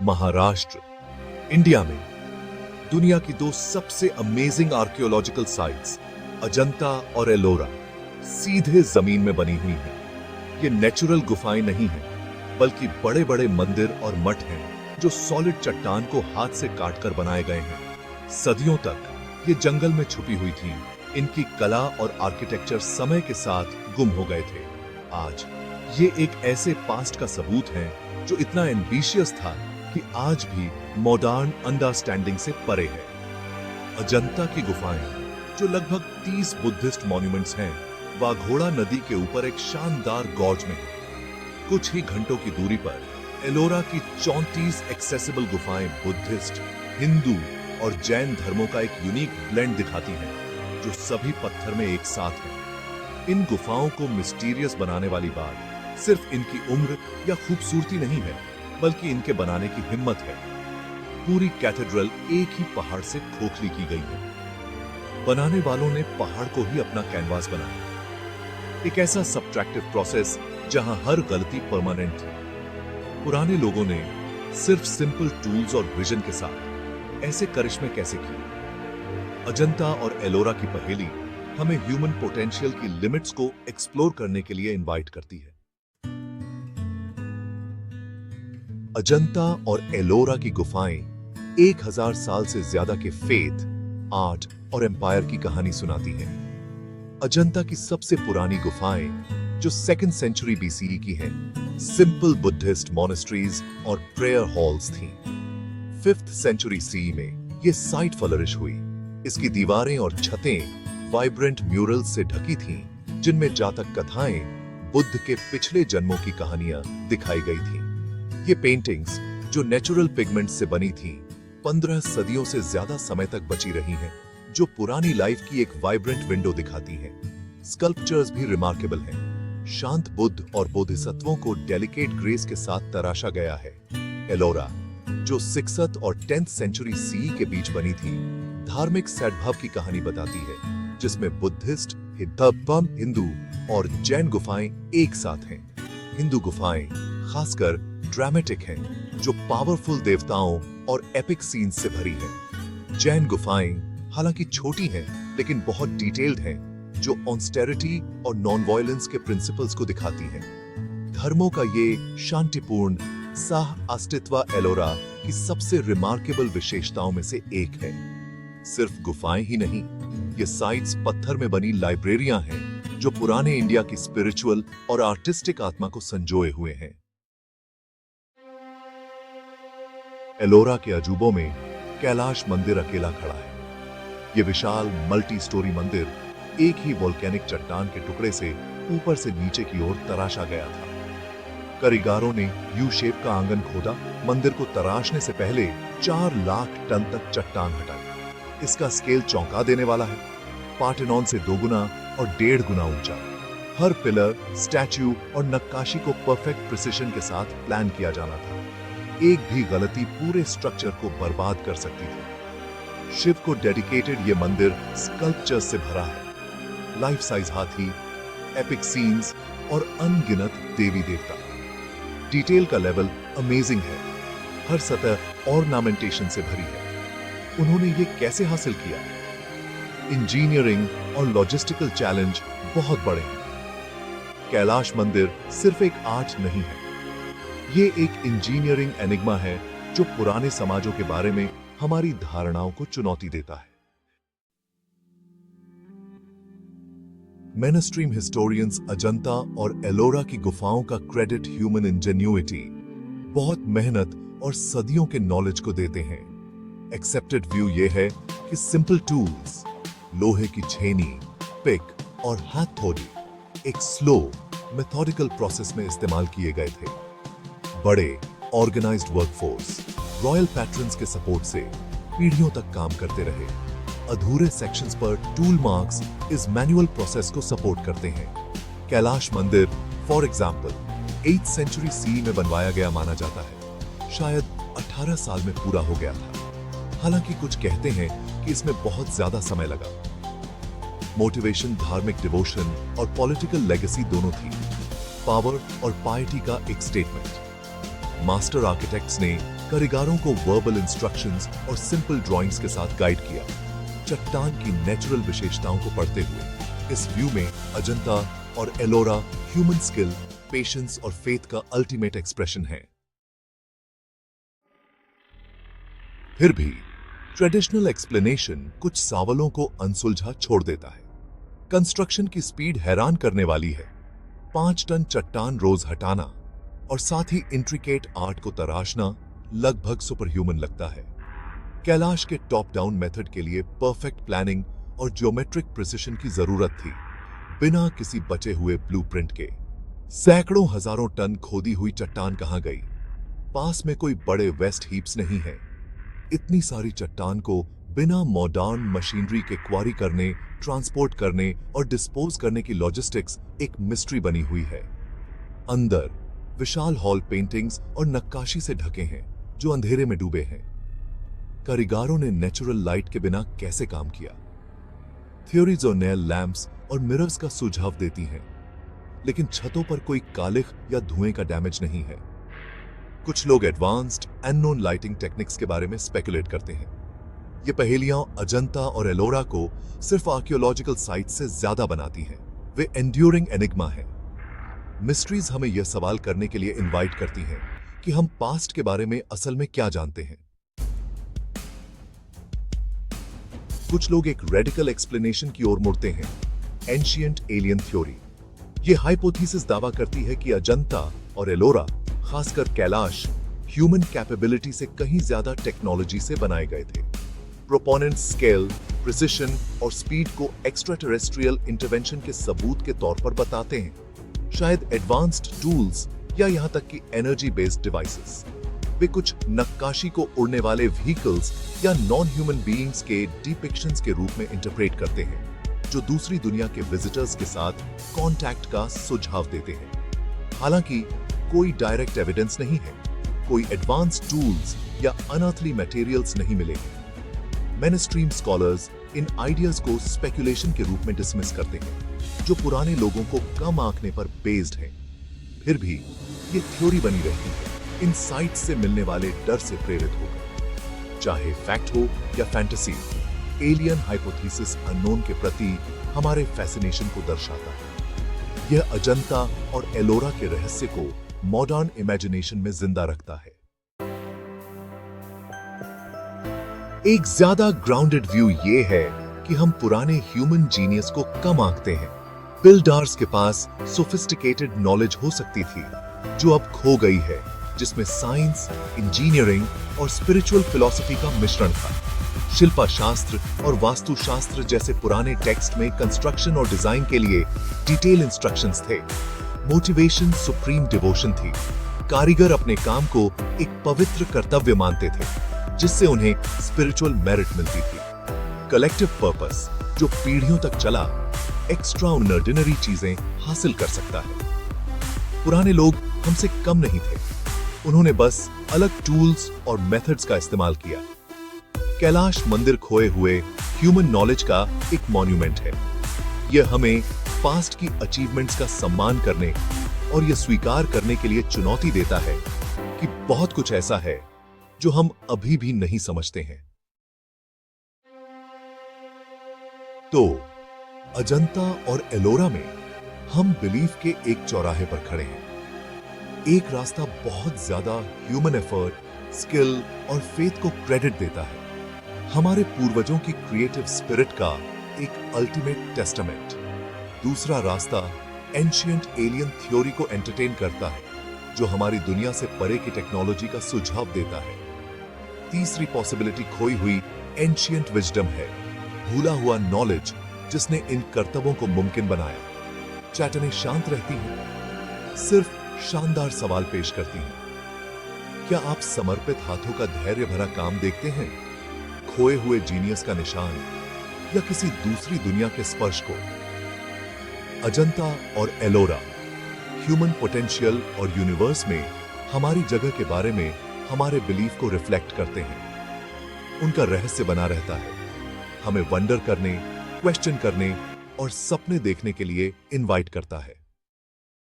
Maharashtra, India में दुनिया की दो सबसे अमेजिंग आर्कियोलॉजिकल साइट्स अजंता और एलोरा सीधे जमीन में बनी हुई हैं। ये नेचुरल गुफाएं नहीं हैं, बल्कि बड़े बड़े मंदिर और मठ हैं जो सॉलिड चट्टान को हाथ से काटकर बनाए गए हैं। सदियों तक ये जंगल में छुपी हुई थी। इनकी कला और आर्किटेक्चर समय के साथ गुम हो गए थे। आज ये एक ऐसे पास्ट का सबूत है जो इतना एम्बिशियस था कि आज भी मॉडर्न अंडरस्टैंडिंग से परे है। अजंता की गुफाएं, जो लगभग 30 बुद्धिस्ट मॉन्यूमेंट्स हैं, वाघोड़ा नदी के ऊपर एक शानदार गॉर्ज में है। कुछ ही घंटों की दूरी पर एलोरा की 34 एक्सेसिबल गुफाएं बुद्धिस्ट, हिंदू और जैन धर्मों का एक यूनिक ब्लेंड दिखाती हैं, जो सभी पत्थर में एक साथ हैं। इन गुफाओं को मिस्टीरियस बनाने वाली बात सिर्फ इनकी उम्र या खूबसूरती नहीं है, बल्कि इनके बनाने की हिम्मत है। पूरी कैथेड्रल एक ही पहाड़ से खोखली की गई है। बनाने वालों ने पहाड़ को ही अपना कैनवास बनाया, एक ऐसा सब्ट्रैक्टिव प्रोसेस जहां हर गलती परमानेंट थी। पुराने लोगों ने सिर्फ सिंपल टूल्स और विजन के साथ ऐसे करिश्मे कैसे किए? अजंता और एलोरा की पहेली हमें ह्यूमन पोटेंशियल की लिमिट्स को एक्सप्लोर करने के लिए इनवाइट करती है। अजंता और एलोरा की गुफाएं 1000 साल से ज्यादा के फेथ, आर्ट और एम्पायर की कहानी सुनाती हैं। अजंता की सबसे पुरानी गुफाएं, जो 2nd सेंचुरी बीसीई की हैं, सिंपल बुद्धिस्ट मॉनेस्ट्रीज और प्रेयर हॉल्स थीं। 5th सेंचुरी सीई में ये साइट फ्लरिश हुई। इसकी दीवारें और छतें वाइब्रेंट म्यूरल्स से ढकी थीं, जिनमें जातक कथाएं, बुद्ध के पिछले जन्मों की कहानियां दिखाई गई थीं। ये पेंटिंग्स, जो नेचुरल पिगमेंट से बनी थी, 15 सदियों से ज्यादा समय तक बची रही हैं, जो पुरानी लाइफ की एक वाइब्रेंट विंडो दिखाती हैं। स्कल्पचर्स भी रिमार्केबल हैं। शांत बुद्ध और बोधिसत्वों को डेलिकेट ग्रेस के साथ तराशा गया है। एलोरा, जो 6th और 10th सेंचुरी सीई के बीच बनी थी, धार्मिक सद्भाव की कहानी बताती है, जिसमें बुद्धिस्ट, हिंदू और जैन गुफाएं एक साथ हैं। हिंदू गुफाएं खासकर ड्रामेटिक हैं, जो पावरफुल देवताओं और एपिक सीन्स से भरी हैं। जैन गुफाएं हालांकि छोटी हैं, लेकिन बहुत डिटेल्ड हैं, जो ऑन्स्टेरिटी और नॉन वायलेंस के प्रिंसिपल्स को दिखाती हैं। धर्मों का ये शांतिपूर्ण साह अस्तित्व एलोरा की सबसे रिमार्केबल विशेषताओं में से एक है। सिर्फ गुफाएं ही नहीं, ये साइट्स पत्थर में बनी लाइब्रेरियां हैं, जो पुराने इंडिया की स्पिरिचुअल और आर्टिस्टिक आत्मा को संजोए हुए हैं। एलोरा के अजूबों में कैलाश मंदिर अकेला खड़ा है। ये विशाल मल्टी स्टोरी मंदिर एक ही वोल्केनिक चट्टान के टुकड़े से ऊपर से नीचे की ओर तराशा गया था। कारीगरों ने यू शेप का आंगन खोदा। मंदिर को तराशने से पहले 4 लाख टन तक चट्टान हटाई। इसका स्केल चौंका देने वाला है। पार्टेनॉन से 2 गुना और 1.5 गुना ऊंचा। हर पिलर, स्टैच्यू और नक्काशी को परफेक्ट प्रिसिशन के साथ प्लान किया जाना था। एक भी गलती पूरे स्ट्रक्चर को बर्बाद कर सकती थी। शिव को डेडिकेटेड ये मंदिर स्कल्पचर्स से भरा है। लाइफ साइज हाथी, एपिक सीन्स और अनगिनत देवी देवता। डिटेल का लेवल अमेजिंग है। हर सतह ऑर्नामेंटेशन से भरी है। उन्होंने ये कैसे हासिल किया? इंजीनियरिंग और लॉजिस्टिकल चैलेंज बहुत बड़े हैं। कैलाश मंदिर सिर्फ एक आर्ट नहीं है, ये एक इंजीनियरिंग एनिग्मा है, जो पुराने समाजों के बारे में हमारी धारणाओं को चुनौती देता है। मेनस्ट्रीम हिस्टोरियंस अजंता और एलोरा की गुफाओं का क्रेडिट ह्यूमन इंजेन्युइटी, बहुत मेहनत और सदियों के नॉलेज को देते हैं। एक्सेप्टेड व्यू यह है कि सिंपल टूल्स, लोहे की छेनी, पिक और हथौड़ी एक स्लो मेथोडिकल प्रोसेस में इस्तेमाल किए गए थे। बड़े ऑर्गेनाइज्ड वर्कफोर्स रॉयल पैट्रन्स के सपोर्ट से पीढ़ियों तक काम करते रहे। अधूरे सेक्शंस पर टूल मार्क्स इस मैनुअल प्रोसेस को सपोर्ट करते हैं। कैलाश मंदिर for example 8th century CE में बनवाया गया माना जाता है। शायद 18 साल में पूरा हो गया था। हालांकि कुछ कहते हैं कि इसमें बहुत ज्यादा समय लगा। मोटिवेशन धार्मिक डिवोशन और पॉलिटिकल लेगेसी दोनों थी। पावर और पायटी का एक स्टेटमेंट। मास्टर आर्किटेक्ट्स ने कारीगरों को वर्बल इंस्ट्रक्शंस और सिंपल ड्राइंग्स के साथ गाइड किया, चट्टान की नेचुरल विशेषताओं को पढ़ते हुए। इस व्यू में अजंता और एलोरा ह्यूमन स्किल, पेशेंस और फेथ का अल्टीमेट एक्सप्रेशन है। फिर भी ट्रेडिशनल एक्सप्लेनेशन कुछ सवालों को अनसुलझा छोड़ देता है। कंस्ट्रक्शन की स्पीड हैरान करने वाली है। 5 टन चट्टान रोज हटाना और साथ ही इंट्रिकेट आर्ट को तराशना लगभग सुपर ह्यूमन लगता है। कैलाश के टॉप डाउन मेथड के लिए परफेक्ट प्लानिंग और ज्योमेट्रिक प्रिसिशन की जरूरत थी, बिना किसी बचे हुए ब्लूप्रिंट के। सैकड़ों हजारों टन खोदी हुई चट्टान कहां गई? पास में कोई बड़े वेस्ट हीप्स नहीं है। इतनी सारी चट्टान को बिना मॉडर्न मशीनरी के क्वारी करने, ट्रांसपोर्ट करने और डिस्पोज करने की लॉजिस्टिक्स एक मिस्ट्री बनी हुई है। अंदर विशाल हॉल पेंटिंग्स और नक्काशी से ढके हैं जो अंधेरे में डूबे हैं। कारीगरों ने नेचुरल लाइट के बिना कैसे काम किया? थ्योरीज और नेल लैंप्स और मिरर्स का सुझाव देती हैं, लेकिन छतों पर कोई कालिख या धुएं का डैमेज नहीं है। कुछ लोग एडवांस्ड अननोन लाइटिंग टेक्निक्स के बारे में स्पेकुलेट करते हैं। ये पहेलियां अजंता और एलोरा को सिर्फ आर्कियोलॉजिकल साइट से ज्यादा बनाती हैं। वे एंड्यूरिंग एनिग्मा हैं। मिस्ट्रीज हमें यह सवाल करने के लिए इनवाइट करती हैं कि हम पास्ट के बारे में असल में क्या जानते हैं। कुछ लोग एक रेडिकल एक्सप्लेनेशन की ओर मुड़ते हैं, एंशिएंट एलियन थ्योरी। यह हाइपोथेसिस दावा करती है कि अजंता और एलोरा, खासकर कैलाश, ह्यूमन कैपेबिलिटी से कहीं ज्यादा टेक्नोलॉजी से बनाए गए थे। प्रोपोनेंट्स स्केल, प्रिसिशन और स्पीड को एक्स्ट्रा टेरेस्ट्रियल इंटरवेंशन के सबूत के तौर पर बताते हैं। शायद एडवांस्ड टूल्स या यहां तक कि एनर्जी बेस्ड डिवाइसेस। वे कुछ नक्काशी को उड़ने वाले व्हीकल्स या नॉन ह्यूमन बीइंग्स के डिपिक्शंस के रूप में इंटरप्रेट करते हैं, जो दूसरी दुनिया के विजिटर्स के साथ कांटेक्ट का सुझाव देते हैं। हालांकि कोई डायरेक्ट एविडेंस नहीं है, कोई एडवांस्ड टूल्स या अनअर्थली मटेरियल्स नहीं मिले हैं। मेनस्ट्रीम स्कॉलर्स इन आइडियाज को स्पेकुलेशन के रूप में डिसमिस करते हैं, जो पुराने लोगों को कम आंकने पर बेस्ड है। फिर भी ये थ्योरी बनी रहती है, इन साइट्स से मिलने वाले डर से प्रेरित होकर। चाहे फैक्ट हो या फैंटेसी, एलियन हाइपोथेसिस अननोन के प्रति हमारे फैसिनेशन को दर्शाता है। यह अजंता और एलोरा के रहस्य को मॉडर्न इमेजिनेशन में जिंदा रखता है। एक ज्यादा ग्राउंडेड व्यू ये है कि हम पुराने ह्यूमन जीनियस को कम आंकते हैं। बिल्डर्स के पास सोफिस्टिकेटेड नॉलेज हो सकती थी जो अब खो गई है, जिसमें साइंस, इंजीनियरिंग और स्पिरिचुअल फिलॉसफी का मिश्रण था। शिल्पा शास्त्र और वास्तुशास्त्र जैसे पुराने टेक्स्ट में कंस्ट्रक्शन और डिजाइन के लिए डिटेल इंस्ट्रक्शंस थे। मोटिवेशन सुप्रीम डिवोशन थी। कारीगर अपने काम को एक पवित्र कर्तव्य मानते थे, जिससे उन्हें स्पिरिचुअल मेरिट मिलती थी। कलेक्टिव पर्पस जो पीढ़ियों तक चला, एक्स्ट्रा ऑर्डिनरी चीजें हासिल कर सकता है। पुराने लोग हमसे कम नहीं थे, उन्होंने बस अलग टूल्स और मेथड्स का इस्तेमाल किया। कैलाश मंदिर खोए हुए ह्यूमन नॉलेज का एक मॉन्यूमेंट है। यह हमें पास्ट की अचीवमेंट्स का सम्मान करने और यह स्वीकार करने के लिए चुनौती देता है कि बहुत कुछ ऐसा है जो हम अभी भी नहीं समझते हैं। तो अजंता और एलोरा में हम बिलीफ के एक चौराहे पर खड़े हैं। एक रास्ता बहुत ज्यादा ह्यूमन एफर्ट, स्किल और फेथ को क्रेडिट देता है, हमारे पूर्वजों की क्रिएटिव स्पिरिट का एक अल्टीमेट टेस्टामेंट। दूसरा रास्ता एंशिएंट एलियन थ्योरी को एंटरटेन करता है, जो हमारी दुनिया से परे की टेक्नोलॉजी का सुझाव देता है। तीसरी पॉसिबिलिटी खोई हुई एंशिएंट विजडम है, भूला हुआ नॉलेज जिसने इन कर्तव्यों को मुमकिन बनाया। चैटने शांत रहती हैं, सिर्फ शानदार सवाल पेश करती हैं। क्या आप समर्पित हाथों का धैर्य भरा काम देखते हैं, खोए हुए जीनियस का निशान या किसी दूसरी दुनिया के स्पर्श को? अजंता और एलोरा ह्यूमन पोटेंशियल और यूनिवर्स में हमारी जगह के बारे में हमारे बिलीफ को रिफ्लेक्ट करते हैं। उनका रहस्य बना रहता है, हमें वंडर करने, क्वेश्चन करने और सपने देखने के लिए इनवाइट करता है।